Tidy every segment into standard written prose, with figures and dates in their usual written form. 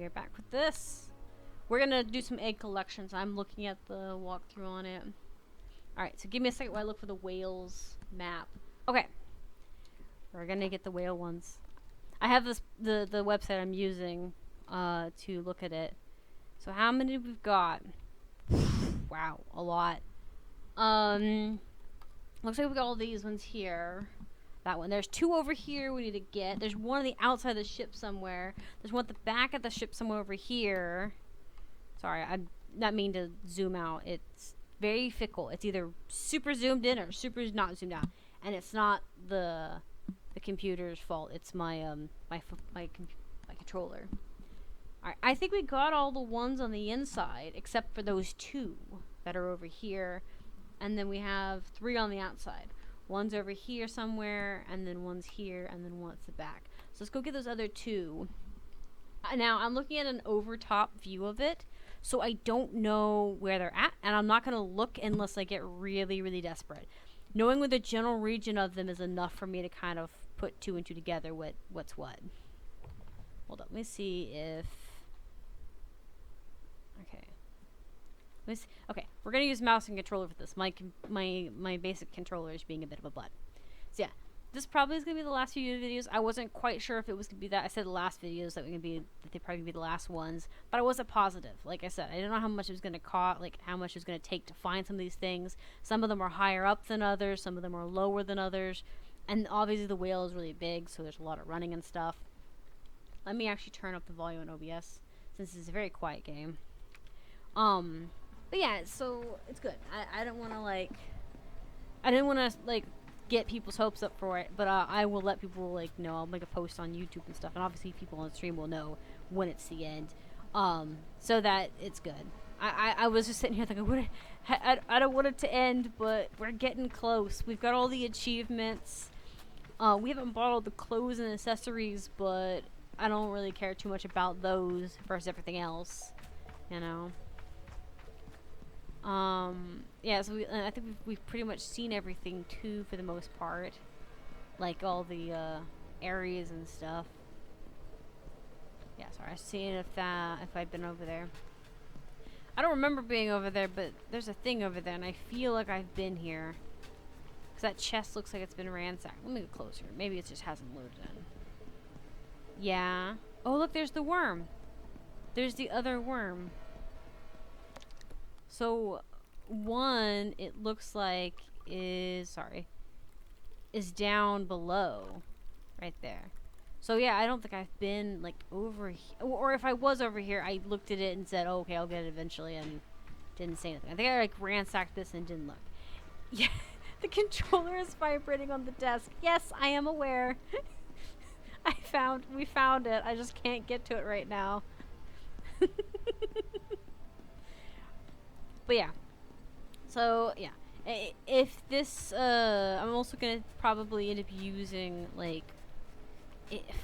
we're back with this. We're gonna do some egg collections. I'm looking at the walkthrough on it. Alright, so give me a second while I look for the whales map. Okay. We're gonna get the whale ones. I have this the website I'm using to look at it. So how many we've got? Wow, a lot. Looks like we got all these ones here. That one. There's 2 over here we need to get. There's one on the outside of the ship somewhere. There's one at the back of the ship somewhere over here. Sorry, I not mean to zoom out. It's very fickle. It's either super zoomed in or super not zoomed out. And it's not the computer's fault. It's my my controller. Alright, I think we got all the ones on the inside except for those 2 that are over here. And then we have 3 on the outside. One's over here somewhere, and then one's here, and then one's the back. So let's go get those other 2. Now, I'm looking at an over-top view of it, so I don't know where they're at, and I'm not going to look unless I get really, really desperate. Knowing where the general region of them is enough for me to kind of put 2 and 2 together, what's what. Hold up, let me see if... Okay. Okay, we're gonna use mouse and controller for this. My basic controller is being a bit of a butt. So yeah, this probably is gonna be the last few videos. I wasn't quite sure if it was gonna be that. I said the last videos that they'd probably be the last ones, but I wasn't positive. Like I said, I didn't know how much it was gonna cost, like how much it was gonna take to find some of these things. Some of them are higher up than others. Some of them are lower than others, and obviously the whale is really big, so there's a lot of running and stuff. Let me actually turn up the volume in OBS since it's a very quiet game. But yeah, so it's good. I don't want to I didn't want to get people's hopes up for it, but I will let people know. I'll make a post on YouTube and stuff, and obviously people on the stream will know when it's the end, so that it's good. I was just sitting here thinking, I don't want it to end, but we're getting close. We've got all the achievements. We haven't bought all the clothes and accessories, but I don't really care too much about those versus everything else, you know. Yeah, so I think we've pretty much seen everything too, for the most part, like all the areas and stuff. Yeah, sorry, I was seeing if I'd been over there. I don't remember being over there, but there's a thing over there, and I feel like I've been here. Cause that chest looks like it's been ransacked. Let me get closer. Maybe it just hasn't loaded in. Yeah. Oh, look, there's the worm. There's the other worm. So, one, it looks like is down below, right there. So yeah, I don't think I've been over here, or if I was over here, I looked at it and said, oh, okay, I'll get it eventually, and didn't say anything. I think I ransacked this and didn't look. Yeah, the controller is vibrating on the desk. Yes, I am aware. We found it. I just can't get to it right now. But yeah, so yeah, if this, I'm also gonna probably end up using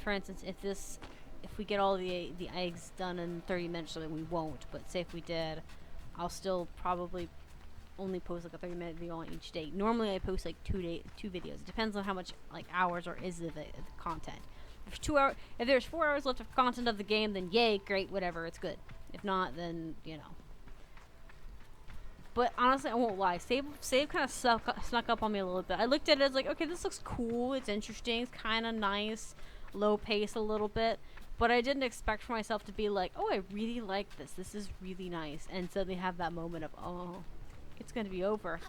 for instance, if we get all the eggs done in 30 minutes, then we won't. But say if we did, I'll still probably only post a 30-minute video on each day. Normally I post 2 videos. It depends on how much hours or is the content. If there's 4 hours left of content of the game, then yay, great, whatever, it's good. If not, then you know. But honestly, I won't lie. Save kind of snuck up on me a little bit. I looked at it as okay, this looks cool. It's interesting. It's kind of nice. Low pace a little bit. But I didn't expect for myself to be oh, I really like this. This is really nice. And so they have that moment of, oh, it's going to be over.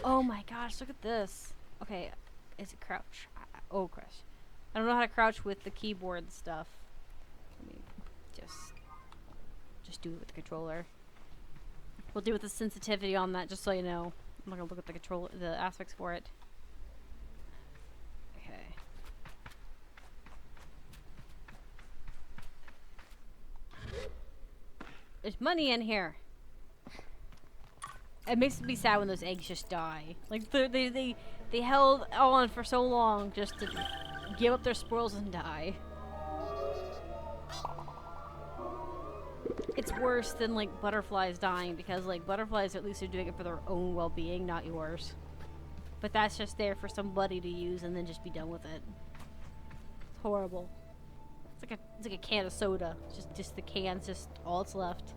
Oh my gosh, look at this. Okay, is it crouch? Oh, crouch. I don't know how to crouch with the keyboard and stuff. Let me just do it with the controller. We'll do with the sensitivity on that, just so you know. I'm not gonna look at the aspects for it. Okay. There's money in here. It makes me sad when those eggs just die. They held on for so long just to give up their spoils and die. It's worse than butterflies dying, because butterflies at least are doing it for their own well-being, not yours. But that's just there for somebody to use and then just be done with it. It's horrible. It's like a can of soda. Just the can's just all it's left.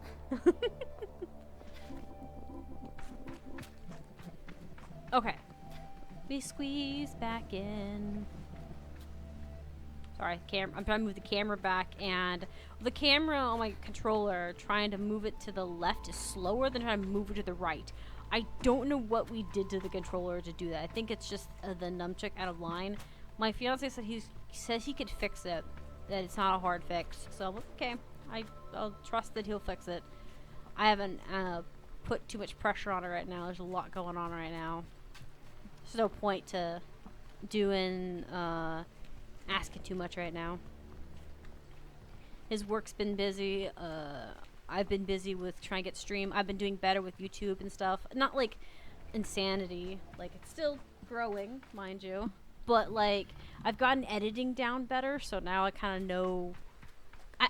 Okay. We squeeze back in. Sorry, I'm trying to move the camera back, and the camera on my controller, trying to move it to the left is slower than trying to move it to the right. I don't know what we did to the controller to do that. I think it's just the nunchuck out of line. My fiance said he says he could fix it, that it's not a hard fix. So, okay, I'll trust that he'll fix it. I haven't put too much pressure on it right now. There's a lot going on right now. There's no point to doing asking too much right now. His work's been busy. I've been busy with trying to get stream. I've been doing better with YouTube and stuff. Not like insanity. Like, it's still growing, mind you. But like, I've gotten editing down better, so now I kind of know.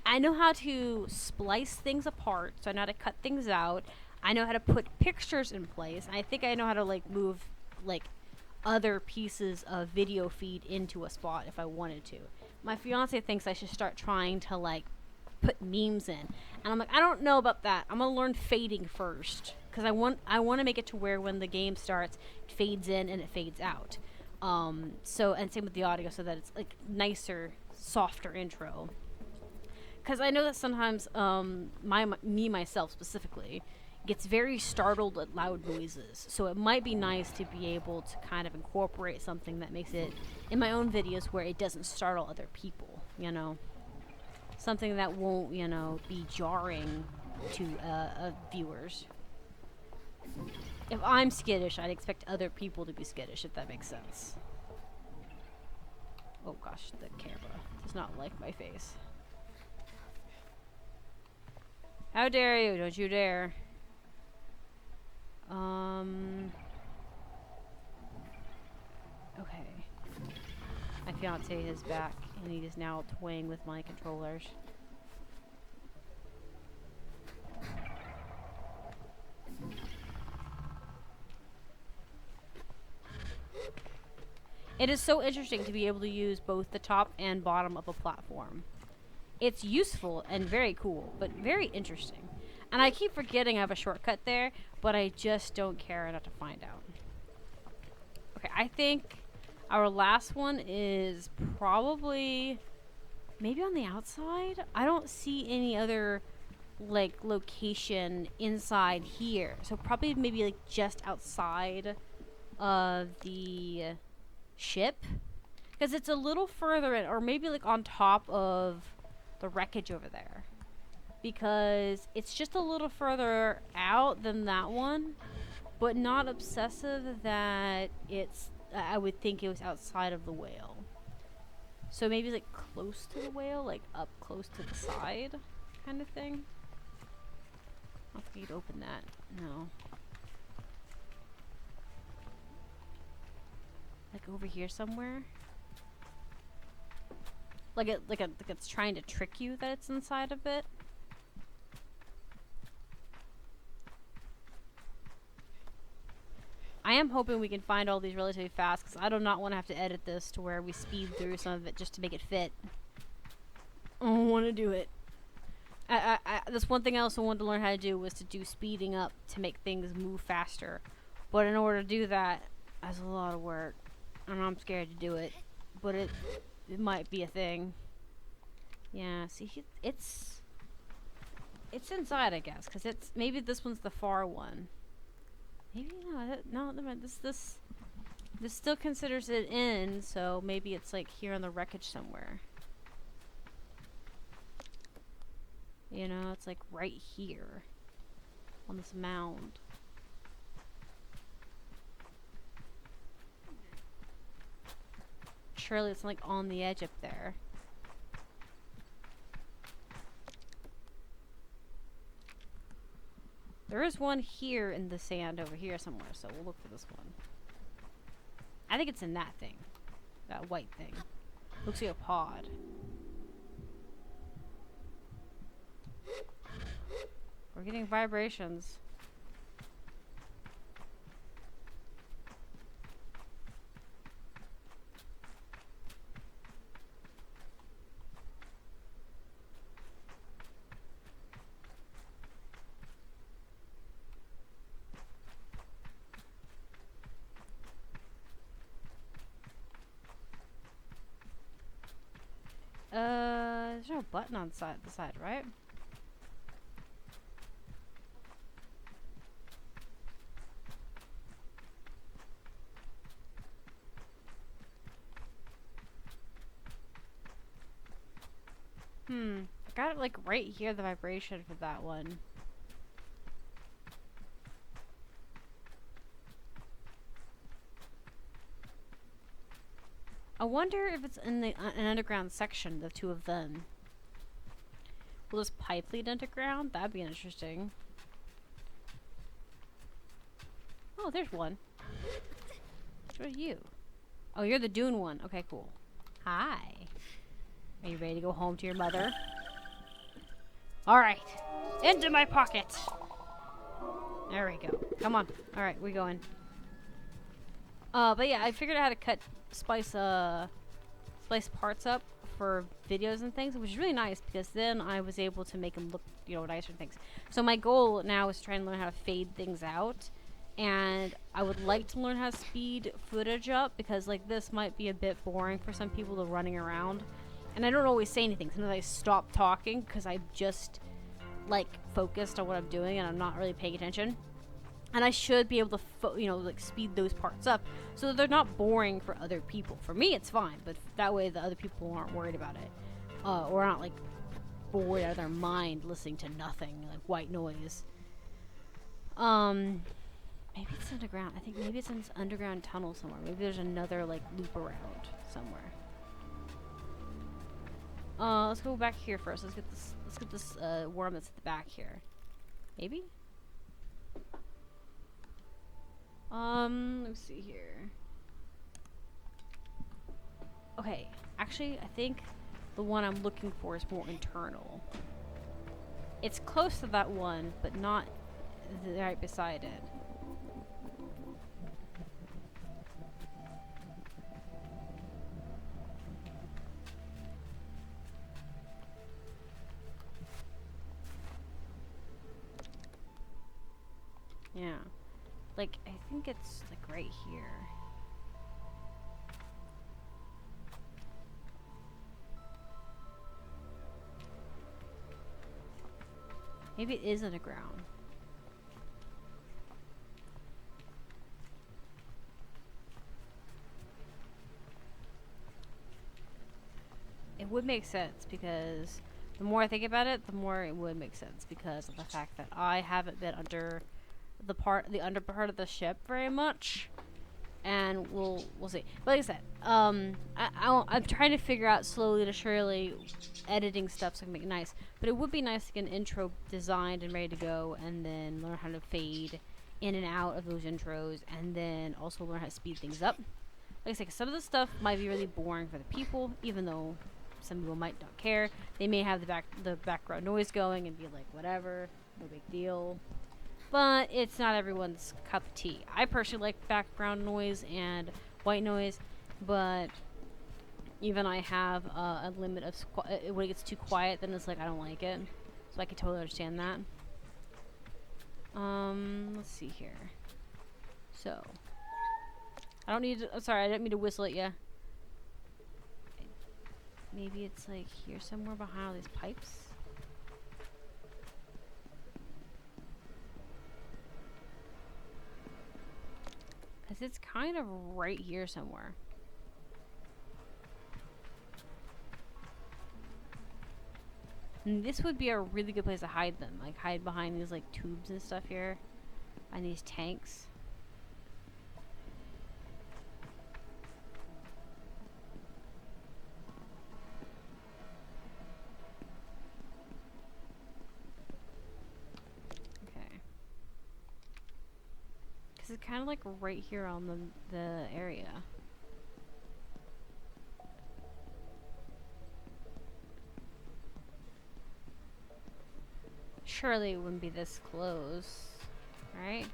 I know how to splice things apart, so I know how to cut things out. I know how to put pictures in place. I think I know how to like move like other pieces of video feed into a spot if I wanted to. My fiance thinks I should start trying to like put memes in, and I'm like, I don't know about that. I'm gonna learn fading first, because I want to make it to where when the game starts, it fades in and it fades out. So, and same with the audio, so that it's like nicer, softer intro. Because I know that sometimes myself specifically gets very startled at loud noises, so it might be nice to be able to kind of incorporate something that makes it in my own videos where it doesn't startle other people, you know, something that won't, you know, be jarring to viewers. If I'm skittish, I'd expect other people to be skittish, if that makes sense. Oh gosh, the camera does not like my face. How dare you? Don't you dare. Okay. My fiance is back, and he is now toying with my controllers. It is so interesting to be able to use both the top and bottom of a platform. It's useful and very cool, but very interesting. And I keep forgetting I have a shortcut there, but I just don't care enough to find out. Okay, I think our last one is probably maybe on the outside. I don't see any other like location inside here. So probably maybe like just outside of the ship, because it's a little further in, or maybe like on top of the wreckage over there, because it's just a little further out than that one, but not obsessive that it's I would think it was outside of the whale. So maybe like close to the whale, like up close to the side kind of thing. I don't think you'd open that. No. Like over here somewhere. Like it's trying to trick you that it's inside of it. I am hoping we can find all these relatively fast, because I do not want to have to edit this to where we speed through some of it just to make it fit. I don't want to do it. That's one thing I also wanted to learn how to do, was to do speeding up to make things move faster. But in order to do that, that's a lot of work. And I'm scared to do it. But it might be a thing. Yeah, see, it's inside, I guess, because it's, maybe this one's the far one. Maybe no, never mind. This still considers it in, so maybe it's like here on the wreckage somewhere. You know, it's like right here on this mound. Surely it's like on the edge up there. There is one here in the sand over here somewhere, so we'll look for this one. I think it's in that thing. That white thing. Looks like a pod. We're getting vibrations. have a button on the side, right? I got it like right here, the vibration for that one. I wonder if it's in the an underground section, the two of them. Will this pipe lead underground? That'd be interesting. Oh, there's one. What are you? Oh, you're the Dune one. Okay, cool. Hi. Are you ready to go home to your mother? Alright. Into my pocket. There we go. Come on. Alright, we going. But yeah, I figured out how to cut splice parts up for videos and things, which is really nice because then I was able to make them look, nicer and things. So my goal now is to try and learn how to fade things out, and I would like to learn how to speed footage up because like this might be a bit boring for some people to running around, and I don't always say anything. Sometimes I stop talking because I just like focused on what I'm doing and I'm not really paying attention. And I should be able to, like speed those parts up so that they're not boring for other people. For me, it's fine, but that way the other people aren't worried about it. Or not, like, bored out of their mind listening to nothing, like white noise. Maybe it's underground. I think maybe it's in this underground tunnel somewhere. Maybe there's another, like, loop around somewhere. Let's go back here first. Let's get this worm that's at the back here. Maybe? Let's see here. Okay, actually, I think the one I'm looking for is more internal. It's close to that one, but not right beside it. Yeah. Like, I think it's, like, right here. Maybe it is underground. It would make sense because the more I think about it, the more it would make sense because of the fact that I haven't been under the under part of the ship very much, and we'll see. But like I said, I'm trying to figure out slowly to surely editing stuff so I can make it nice. But it would be nice to get an intro designed and ready to go, and then learn how to fade in and out of those intros, and then also learn how to speed things up. Like I said, some of the stuff might be really boring for the people, even though some people might not care. They may have the background noise going and be like, whatever, no big deal. But it's not everyone's cup of tea. I personally like background noise and white noise, but even I have a limit of when it gets too quiet, then it's like I don't like it. So I can totally understand that. Let's see here. So I don't need to, I'm sorry, I didn't mean to whistle at you. Maybe it's like here somewhere behind all these pipes. Because it's kind of right here somewhere. And this would be a really good place to hide them. Like hide behind these like tubes and stuff here. And these tanks. It's kind of like right here on the area. Surely it wouldn't be this close, right?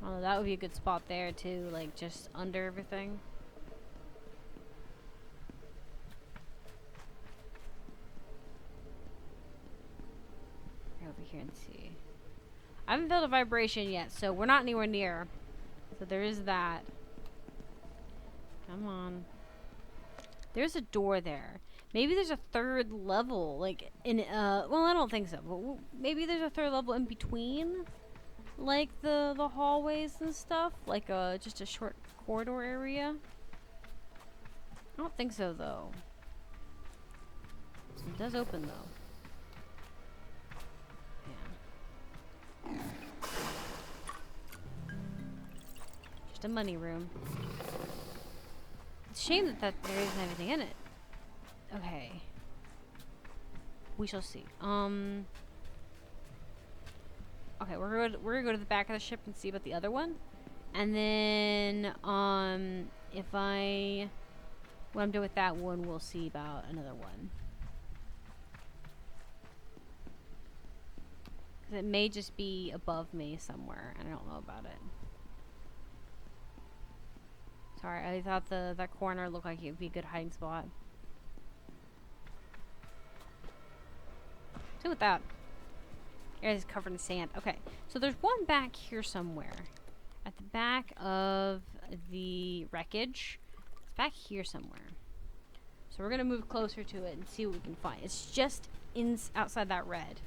Oh, that would be a good spot there too, like just under everything. Over here and see. I haven't felt a vibration yet, so we're not anywhere near. So there is that. Come on. There's a door there. Maybe there's a third level, like, well, I don't think so, but maybe there's a third level in between, like, the hallways and stuff, like, just a short corridor area. I don't think so, though. It does open, though. Yeah. Just a money room. It's a shame that there isn't anything in it. Okay. We shall see. Okay, we're gonna go to the back of the ship and see about the other one. And then, when I'm done with that one, we'll see about another one. Because it may just be above me somewhere, and I don't know about it. Sorry, I thought that corner looked like it would be a good hiding spot. What's with that? It's covered in sand. Okay, so there's one back here somewhere. At the back of the wreckage. It's back here somewhere. So we're gonna move closer to it and see what we can find. It's just outside that red.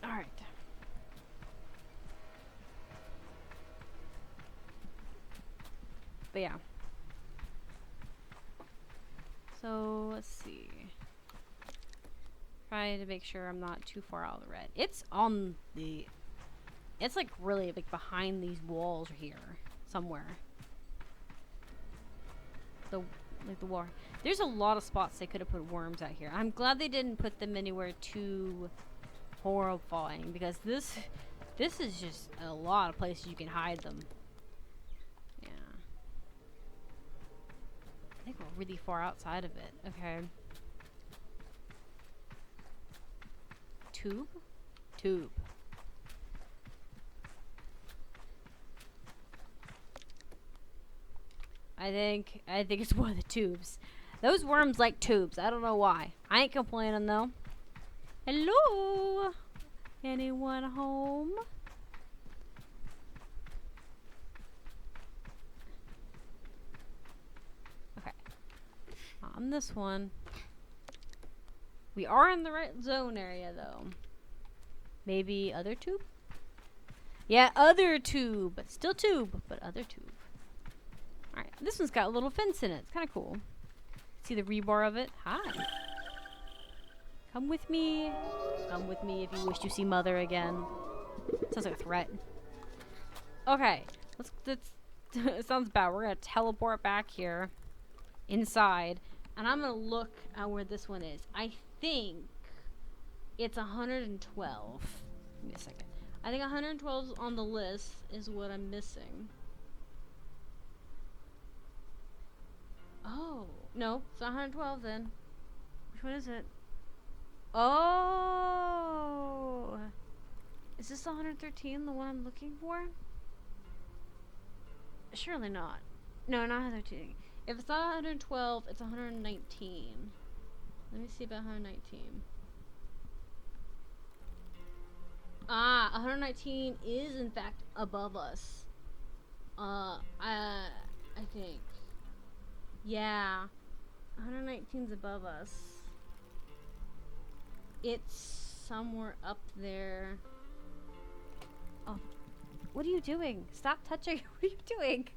Alright. But yeah. So let's see. Try to make sure I'm not too far out of the red. It's on the... It's like really like behind these walls here. Somewhere. The wall. There's a lot of spots they could have put worms out here. I'm glad they didn't put them anywhere too horrifying. Because this is just a lot of places you can hide them. Yeah. I think we're really far outside of it. Okay. Tube? Tube. I think it's one of the tubes. Those worms like tubes. I don't know why. I ain't complaining though. Hello? Anyone home? Okay. On this one. We are in the right zone area, though. Maybe other tube? Yeah, other tube. Still tube, but other tube. Alright, this one's got a little fence in it. It's kind of cool. See the rebar of it? Hi. Come with me. Come with me if you wish to see Mother again. Sounds like a threat. Okay. It sounds bad. We're going to teleport back here. Inside. And I'm going to look at where this one is. I think it's 112. Give me a second. I think 112 on the list is what I'm missing. Oh. No, it's not 112 then. Which one is it? Oh. Is this 113, the one I'm looking for? Surely not. No, not 113. If it's not 112, it's 119. Let me see about 119. Ah, 119 is in fact above us. I think. Yeah. 119's above us. It's somewhere up there. Oh. What are you doing? Stop touching. What are you doing?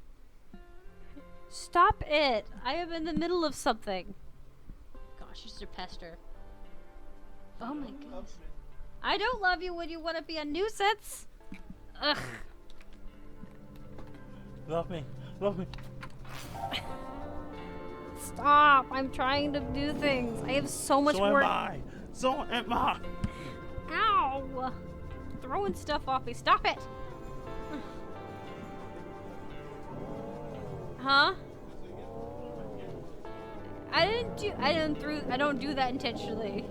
Stop it! I am in the middle of something. Gosh, you're such a pester. Oh my goodness. I don't love you when you want to be a nuisance. Ugh. Love me. Love me. Stop! I'm trying to do things. I have so much work. So am I. Ow! Throwing stuff off me. Stop it! Huh? I don't do that intentionally.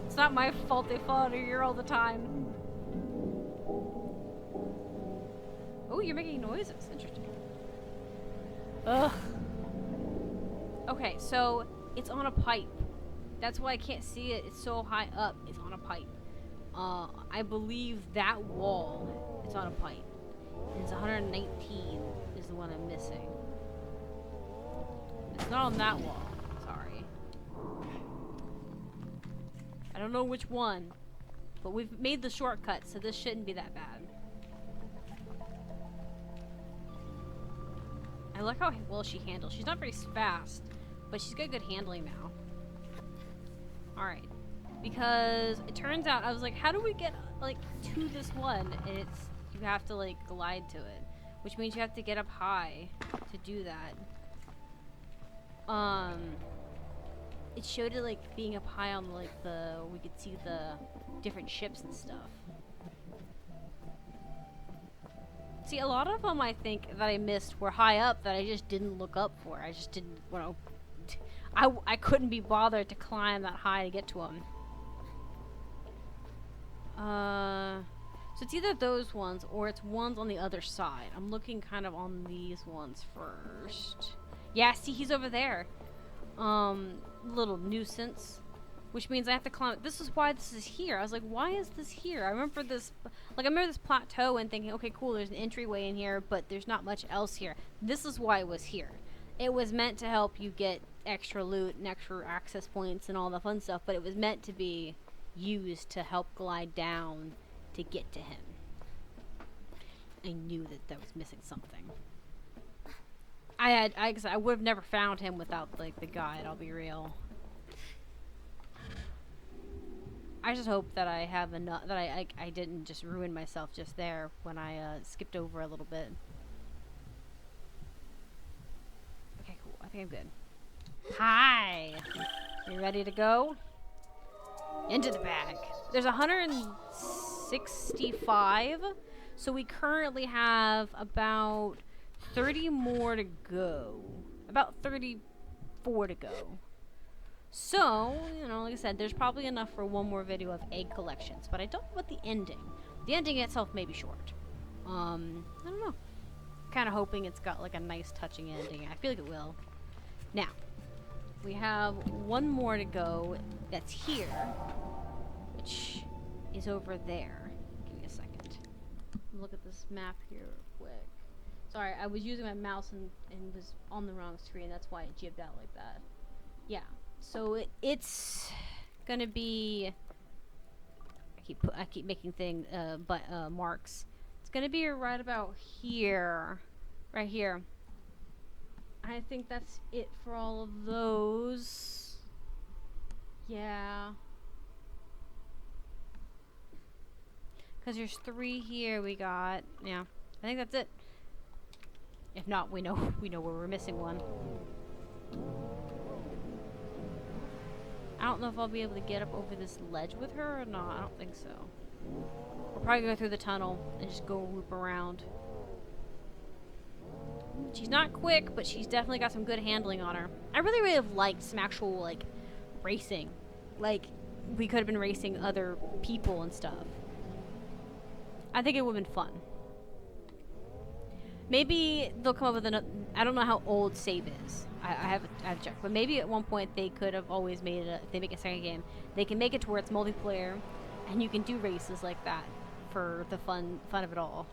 It's not my fault they fall under here all the time. Oh, you're making noises. Interesting. Ugh. Okay, so it's on a pipe. That's why I can't see it. It's so high up. It's on a pipe. I believe that wall, it's on a pipe. And it's 119 is the one I'm missing. It's not on that wall. Sorry. I don't know which one. But we've made the shortcut, so this shouldn't be that bad. I like how well she handles. She's not very fast, but she's got good handling now. Alright. Because it turns out, I was like, how do we get, like, to this one? And it's, you have to, like, glide to it. Which means you have to get up high to do that. It showed it, like, being up high on, like, we could see the different ships and stuff. See, a lot of them I think that I missed were high up that I just didn't look up for. I just didn't, well, I couldn't be bothered to climb that high to get to them. So it's either those ones or it's ones on the other side. I'm looking kind of on these ones first. Yeah, see, he's over there. Little nuisance. Which means I have to climb. This is why this is here. I was like, why is this here? I remember this, like, I remember this plateau and thinking, okay, cool, there's an entryway in here, but there's not much else here. This is why it was here. It was meant to help you get extra loot and extra access points and all the fun stuff, but it was meant to be used to help glide down to get to him. I knew that was missing something. I would have never found him without, like, the guide, I'll be real. I just hope that I have enough, that I didn't just ruin myself just there when I skipped over a little bit. Okay, cool. I think I'm good. Hi! You ready to go? Into the bag. There's 165, so we currently have about 30 more to go. About 34 to go. So, you know, like I said, there's probably enough for one more video of egg collections, but I don't know about the ending. The ending itself may be short. I don't know. Kind of hoping it's got like a nice touching ending. I feel like it will. Now, we have one more to go that's here, which is over there. Give me a second. Look at this map here real quick. Sorry, I was using my mouse and was on the wrong screen. That's why it jibbed out like that. Yeah. So it's gonna be. I keep making marks. It's gonna be right about here, right here. I think that's it for all of those. Yeah. Cause there's 3 here we got. Yeah, I think that's it. If not, we know where we're missing one. I don't know if I'll be able to get up over this ledge with her or not. I don't think so. We'll probably go through the tunnel and just go loop around. She's not quick, but she's definitely got some good handling on her. I really have liked some actual, like, racing. Like, we could have been racing other people and stuff. I think it would have been fun. Maybe they'll come up with another. I don't know how old Sable is. I have to check. But maybe at one point they could have always made it. If they make a second game, they can make it to where it's multiplayer, and you can do races like that for the fun of it all.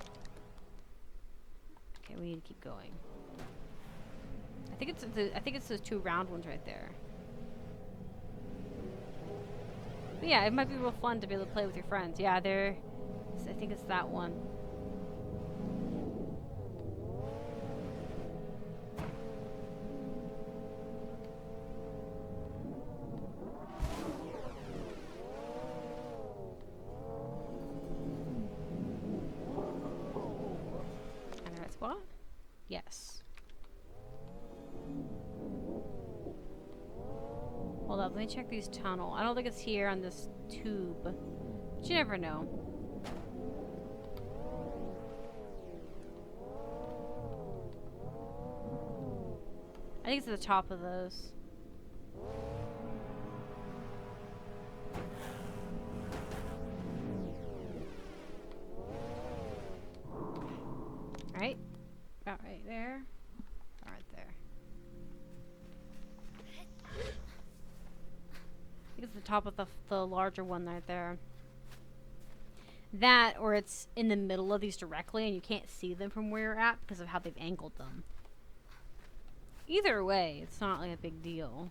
Okay, we need to keep going. I think it's those 2 round ones right there. But yeah, it might be real fun to be able to play with your friends. Yeah, I think it's that one. Spot? Yes. Hold up, let me check these tunnel. I don't think it's here on this tube. But you never know. I think it's at the top of those. Right? About right there. All right there. I think it's the top of the larger one right there. That, or it's in the middle of these directly and you can't see them from where you're at because of how they've angled them. Either way, it's not like a big deal.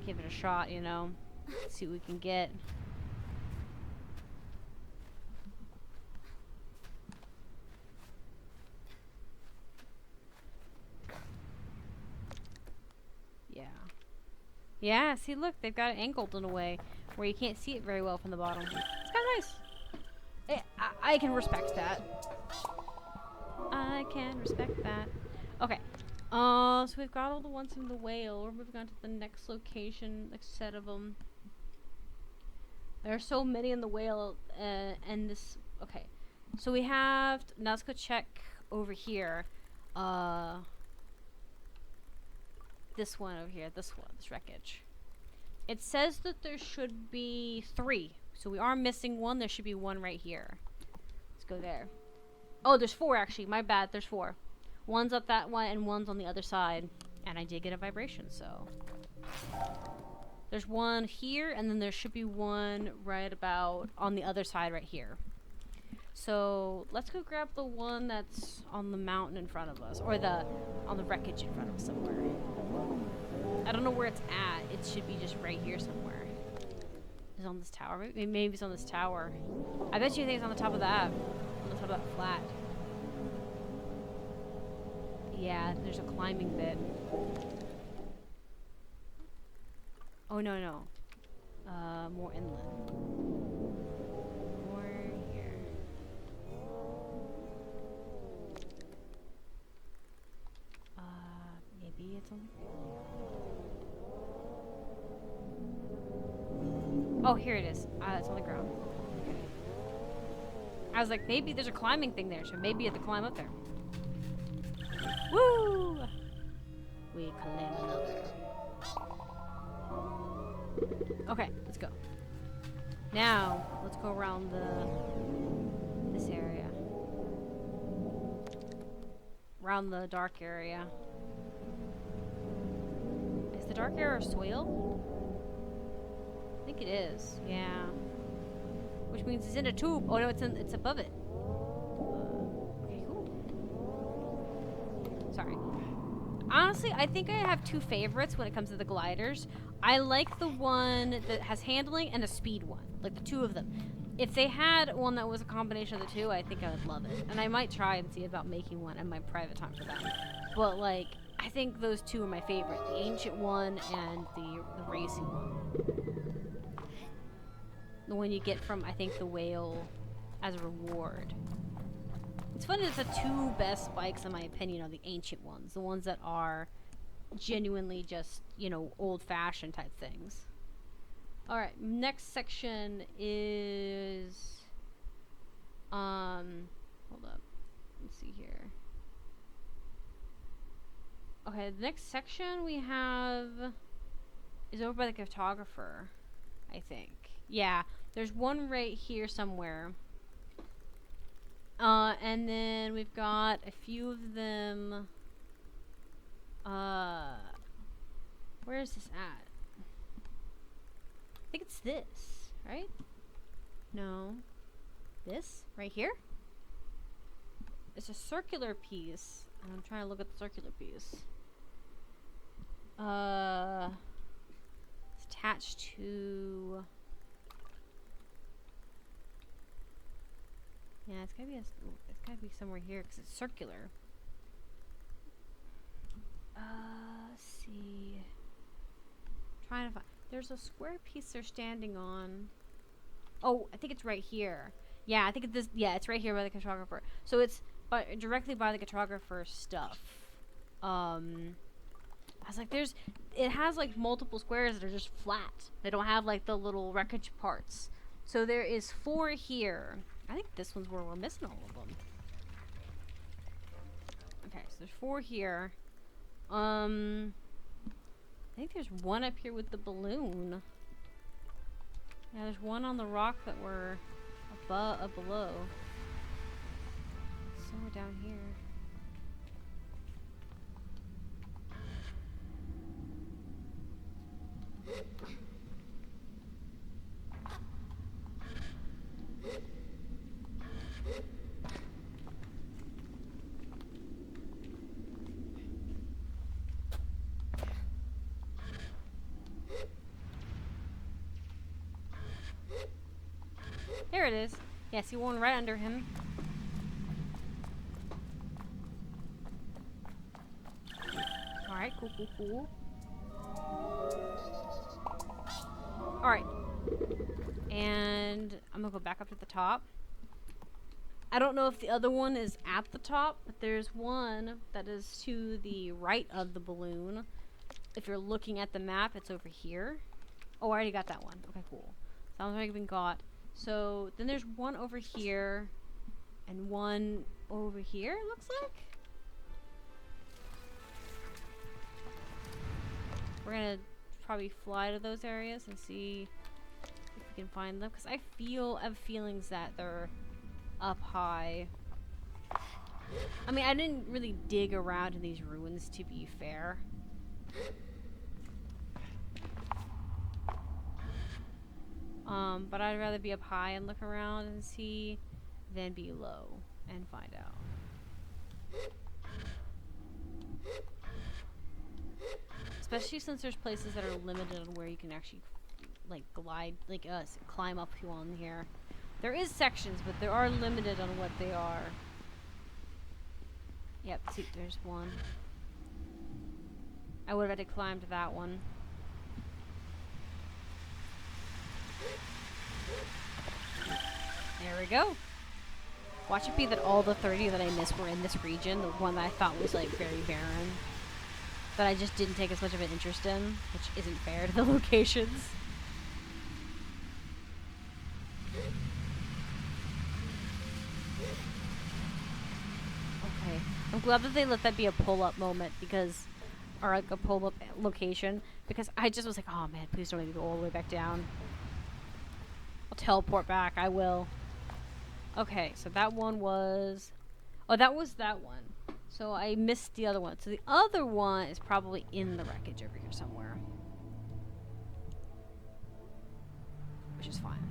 Give it a shot, you know. See what we can get. Yeah. Yeah, see, look, they've got it angled in a way where you can't see it very well from the bottom. It's kind of nice. I can respect that. I can respect that. Okay. So we've got all the ones from the whale. We're moving on to the next location, next set of them. There are so many in the whale, and this. Okay, so we have. Now let's go check over here. This one over here. This one. This wreckage. It says that there should be 3. So we are missing one. There should be one right here. Let's go there. Oh, there's 4 actually. My bad. There's 4. One's up that one, and one's on the other side. And I did get a vibration, so... There's one here, and then there should be one right about on the other side right here. So, let's go grab the one that's on the mountain in front of us. Or on the wreckage in front of us somewhere. I don't know where it's at. It should be just right here somewhere. Is it on this tower? Maybe it's on this tower. I bet you think it's on the top of that. On the top of that flat. Yeah, there's a climbing bit. Oh, no, no. More inland. More here. Maybe it's on... Oh, here it is. It's on the ground. Okay. I was like, maybe there's a climbing thing there, so maybe you have to climb up there. Woo! We claim another. Okay, let's go. Now, let's go around this area. Around the dark area. Is the dark area soil? I think it is, yeah. Which means it's in a tube. Oh no, it's above it. Okay, cool. Sorry. Honestly, I think I have 2 favorites when it comes to the gliders. I like the one that has handling and a speed one. Like the 2 of them. If they had one that was a combination of the 2, I think I would love it. And I might try and see about making one in my private time for that. But like, I think those 2 are my favorite. The ancient one and the racing one. The one you get from, I think, the whale as a reward. It's funny that the 2 best bikes, in my opinion, are the ancient ones. The ones that are genuinely just, you know, old-fashioned type things. Alright, next section is... hold up. Let's see here. Okay, the next section we have is over by the cartographer, I think. Yeah, there's one right here somewhere. And then we've got a few of them. Where is this at? I think it's this, right? No. This? Right here? It's a circular piece. And I'm trying to look at the circular piece. It's attached to... Yeah, it's gotta be somewhere here because it's circular. Let's see. Trying to find. There's a square piece they're standing on. Oh, I think it's right here. Yeah, I think it's this. Yeah, it's right here by the cartographer. So it's directly by the cartographer's stuff. I was like, it has like multiple squares that are just flat. They don't have like the little wreckage parts. So there is 4 here. I think this one's where we're missing all of them. Okay, so there's 4 here. I think there's one up here with the balloon. Yeah, there's one on the rock that we're below. Somewhere down here. it is. Yeah, see one right under him. Alright, cool, cool, cool. Alright. And I'm gonna go back up to the top. I don't know if the other one is at the top, but there's one that is to the right of the balloon. If you're looking at the map, it's over here. Oh, I already got that one. Okay, cool. Sounds like I've been got. So then there's one over here and one over here, it looks like. We're gonna probably fly to those areas and see if we can find them, because I have feelings that they're up high. I mean, I didn't really dig around in these ruins, to be fair. But I'd rather be up high and look around and see than be low and find out. Especially since there's places that are limited on where you can actually, like, glide, like climb up on here. There is sections, but they are limited on what they are. Yep, see, there's one. I would have had to climb to that one. There we go. Watch it be that all the 30 that I missed were in this region, the one that I thought was, like, very barren. That I just didn't take as much of an interest in, which isn't fair to the locations. Okay. I'm glad that they let that be a pull-up moment, because, or like a pull-up location, because I just was like, oh man, please don't let me go all the way back down. I'll teleport back, I will. Okay, so that one was, oh, that was that one. So I missed the other one. So the other one is probably in the wreckage over here somewhere. Which is fine.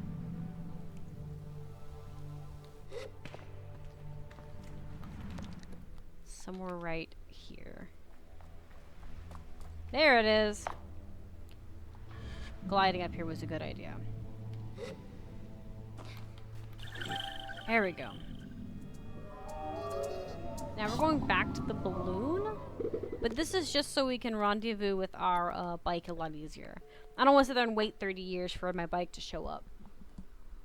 Somewhere right here. There it is. Gliding up here was a good idea. There we go. Now we're going back to the balloon, but this is just so we can rendezvous with our bike a lot easier. I don't want to sit there and wait 30 years for my bike to show up.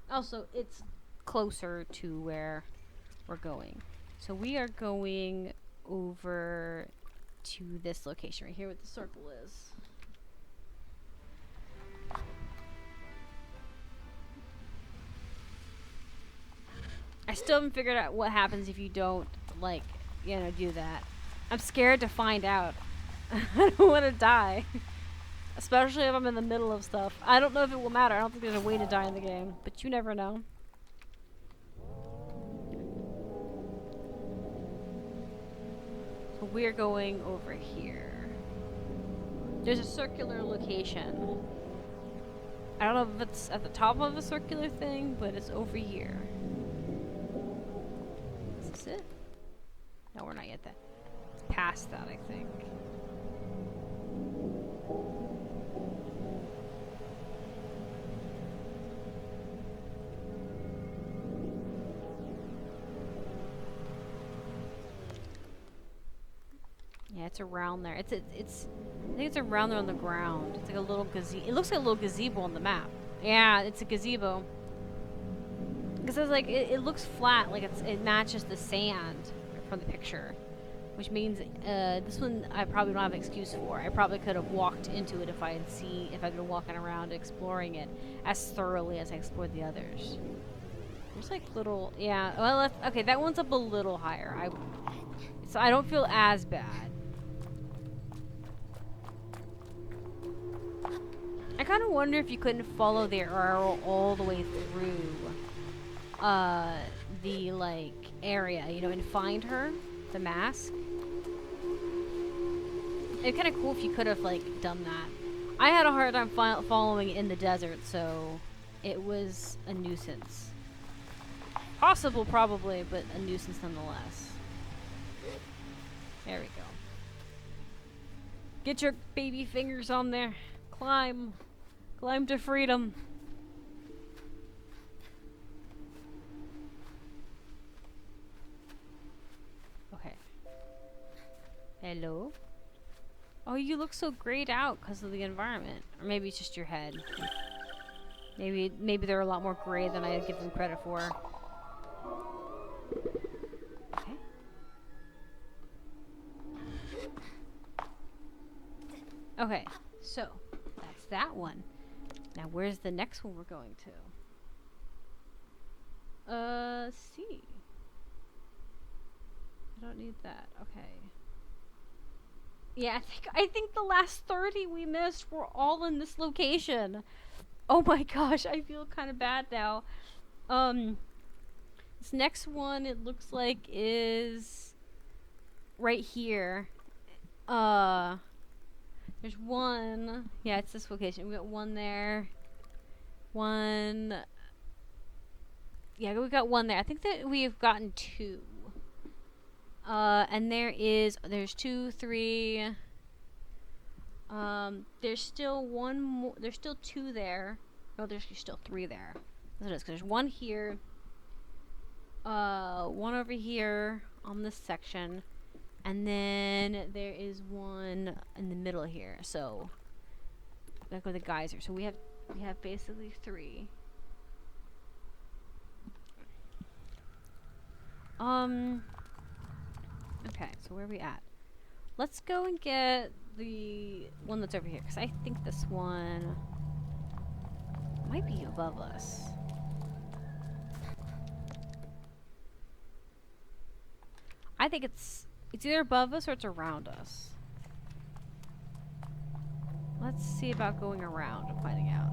Also, it's closer to where we're going. So we are going over to this location right here where the circle is. I still haven't figured out what happens if you don't, like, you know, do that. I'm scared to find out. I don't want to die. Especially if I'm in the middle of stuff. I don't know if it will matter. I don't think there's a way to die in the game. But you never know. So we're going over here. There's a circular location. I don't know if it's at the top of a circular thing, but it's over here. Is this it? No, we're not yet that. It's past that, I think. Yeah, it's around there. It's I think it's around there on the ground. It's like a little gazebo. It looks like a little gazebo on the map. Yeah, it's a gazebo. Because it's like it looks flat, like it matches the sand from the picture, which means this one I probably don't have an excuse for. I probably could have walked into it if I'd been walking around exploring it as thoroughly as I explored the others. There's like little, yeah. Well, okay, that one's up a little higher. So I don't feel as bad. I kind of wonder if you couldn't follow the arrow all the way through the, like, area, you know, and find her, the mask. It'd be kind of cool if you could have, like, done that. I had a hard time following in the desert, so it was a nuisance. Possible, probably, but a nuisance nonetheless. There we go. Get your baby fingers on there. Climb. Climb to freedom. Hello? Oh, you look so grayed out because of the environment. Or maybe it's just your head. Maybe they're a lot more gray than I give them credit for. Okay. Okay, so that's that one. Now where's the next one we're going to? C. I don't need that. Okay. Yeah, I think the last 30 we missed were all in this location. Oh my gosh, I feel kind of bad now. This next one, it looks like, is right here. There's one. Yeah, it's this location. We got one there. One. Yeah, we got one there. I think that we've gotten two. And there's 2, 3. There's still one more. There's still 2 there. No, there's still 3 there. That's what it is. 'Cause there's one here. One over here on this section. And then there is one in the middle here. So, back where the geyser. So we have basically 3. Okay, so where are we at? Let's go and get the one that's over here, because I think this one might be above us. I think it's either above us or it's around us. Let's see about going around and finding out.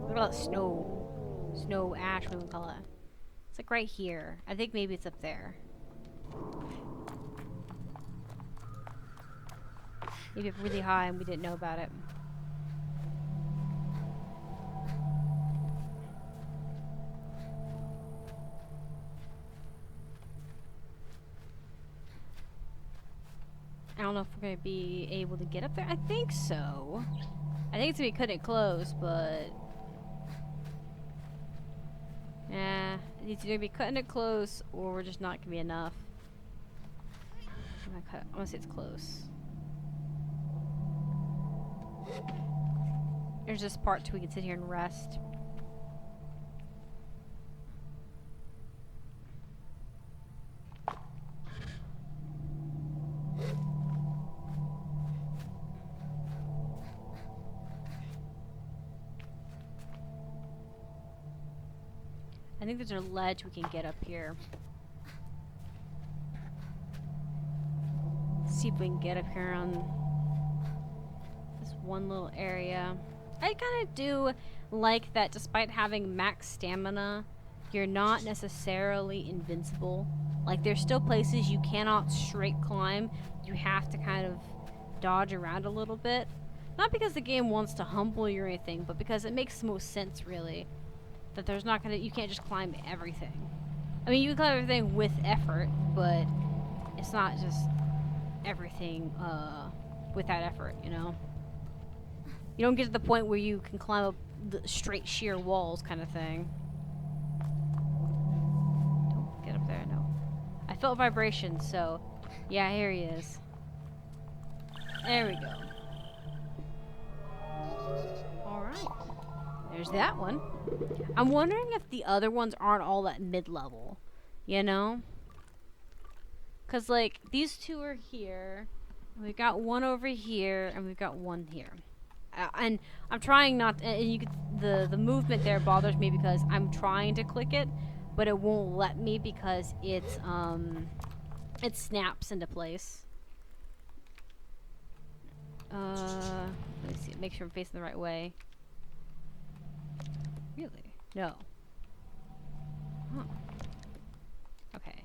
What about snow ash, what do we call it? It's like right here. I think maybe it's up there. Maybe it's really high and we didn't know about it. I don't know if we're going to be able to get up there. I think so. I think it's going to be cutting it close, but... yeah, it's either going to be cutting it close or we're just not going to be enough. I'm going to say it's close. There's this part too we can sit here and rest. I think there's a ledge we can get up here. See if we can get up here on this one little area. I kind of do like that despite having max stamina, you're not necessarily invincible. Like, there's still places you cannot straight climb. You have to kind of dodge around a little bit. Not because the game wants to humble you or anything, but because it makes the most sense, really. That there's not gonna, you can't just climb everything. I mean, you can climb everything with effort, but it's not just everything without effort, you know? You don't get to the point where you can climb up the straight sheer walls kind of thing. Don't get up there, no. I felt vibration, so yeah, here he is. There we go. Alright. There's that one. I'm wondering if the other ones aren't all at mid-level, you know? Because, like, these 2 are here. We've got one over here, and we've got one here. And I'm trying not to, and you could, the movement there bothers me because I'm trying to click it, but it won't let me because it's it snaps into place. Let me see, make sure I'm facing the right way. Really? No. Huh. Okay.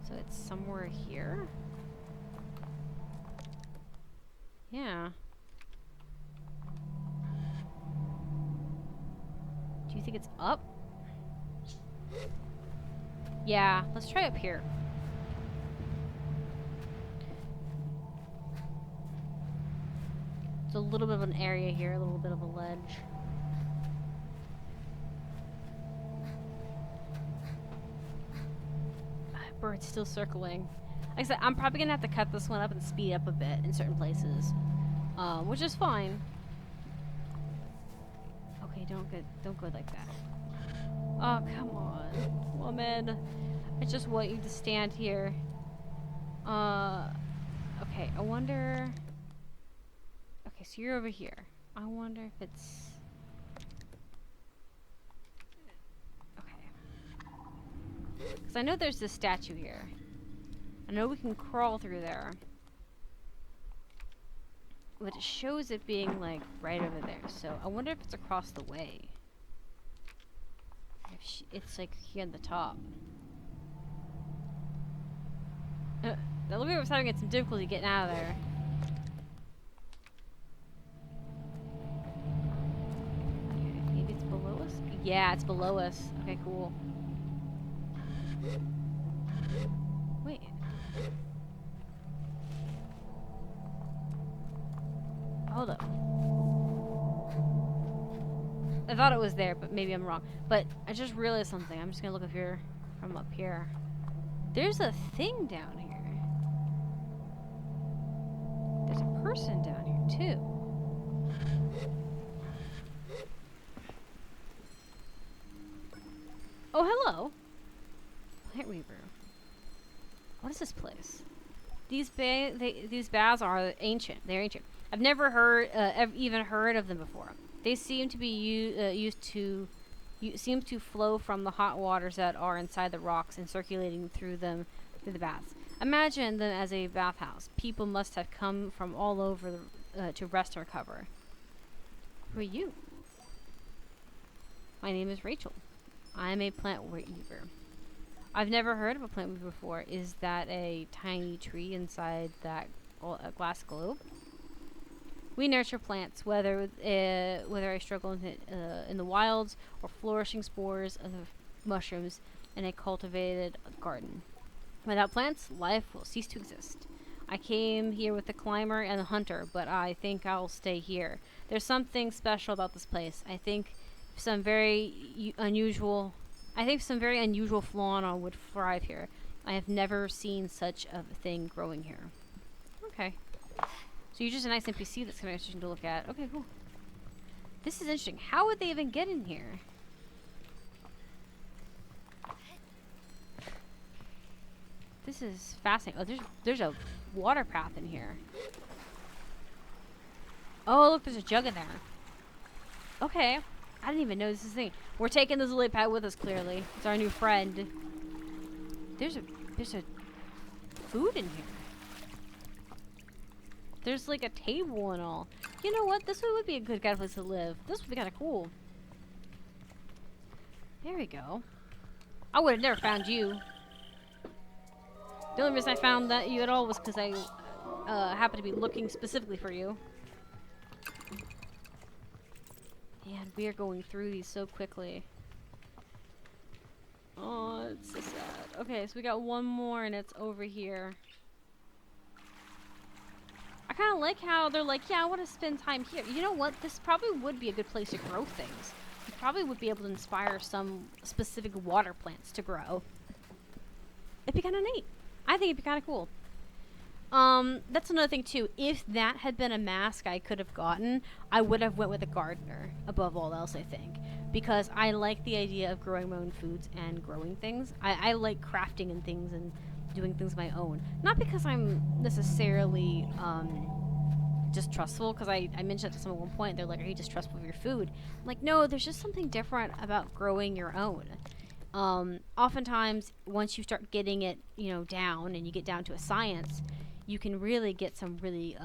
So it's somewhere here? Yeah. Do you think it's up? Yeah, let's try up here. It's a little bit of an area here, a little bit of a ledge. Bird's still circling. Like I said, I'm probably gonna have to cut this one up and speed up a bit in certain places, which is fine. Okay, don't go like that. Oh, come on, woman. I just want you to stand here. Okay, I wonder... Okay, so you're over here. I wonder if it's... Okay. Because I know there's this statue here. I know we can crawl through there. But it shows it being, like, right over there. So I wonder if it's across the way. If it's, like, here on the top. The elevator was having some difficulty getting out of there. Okay, maybe it's below us? Yeah, it's below us. Okay, cool. Wait. Hold up. I thought it was there, but maybe I'm wrong. But I just realized something. I'm just gonna look up here from up here. There's a thing down here. There's a person down here, too. Oh, hello. Plant Weaver. What is this place? These baths are ancient. They're ancient. I've never heard, even heard of them before. They seem to be seems to flow from the hot waters that are inside the rocks and circulating through the baths. Imagine them as a bathhouse. People must have come from all over to rest and recover. Who are you? My name is Rachel. I'm a plant weaver. I've never heard of a plant weaver before. Is that a tiny tree inside that glass globe? We nurture plants, whether I struggle in the wilds or flourishing spores of mushrooms in a cultivated garden. Without plants, life will cease to exist. I came here with the climber and the hunter, but I think I'll stay here. There's something special about this place. I think some very unusual fauna would thrive here. I have never seen such a thing growing here. Okay. So you're just a nice NPC that's kind of interesting to look at. Okay, cool. This is interesting. How would they even get in here? This is fascinating. Oh, there's a water path in here. Oh, look, there's a jug in there. Okay. I didn't even know this is a thing. We're taking this lily pad with us, clearly. It's our new friend. There's a food in here. There's like a table and all. You know what? This would be a good kind of place to live. This would be kind of cool. There we go. I would have never found you. The only reason I found that you at all was because I happened to be looking specifically for you. And we are going through these so quickly. Oh, it's so sad. Okay, so we got one more and it's over here. I kind of like how they're like, yeah, I want to spend time here. You know what? This probably would be a good place to grow things. You probably would be able to inspire some specific water plants to grow. It'd be kind of neat. I think it'd be kind of cool. That's another thing too. If that had been a mask I could have gotten, I would have went with a gardener above all else, I think. Because I like the idea of growing my own foods and growing things. I like crafting and things and doing things my own. Not because I'm necessarily distrustful, because I mentioned that to someone at one point. They're like, are you distrustful of your food? I'm like, no, there's just something different about growing your own. Oftentimes, once you start getting it, down and you get down to a science, you can really get some really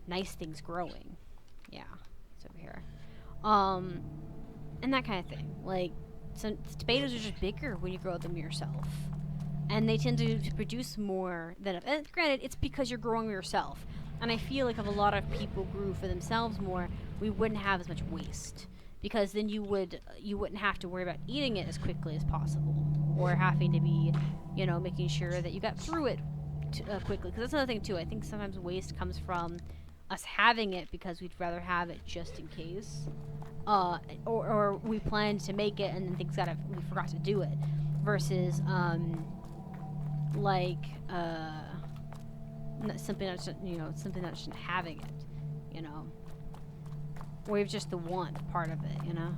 nice things growing. Yeah, it's over here. And that kind of thing. Like, some tomatoes are just bigger when you grow them yourself. And they tend to produce more than... And granted, it's because you're growing yourself. And I feel like if a lot of people grew for themselves more, we wouldn't have as much waste. Because then you wouldn't have to worry about eating it as quickly as possible. Or having to be, making sure that you got through it quickly. Because that's another thing, too. I think sometimes waste comes from us having it because we'd rather have it just in case, or we planned to make it and then we forgot to do it, versus something that shouldn't having it, you know. Or even just the want part of it, you know.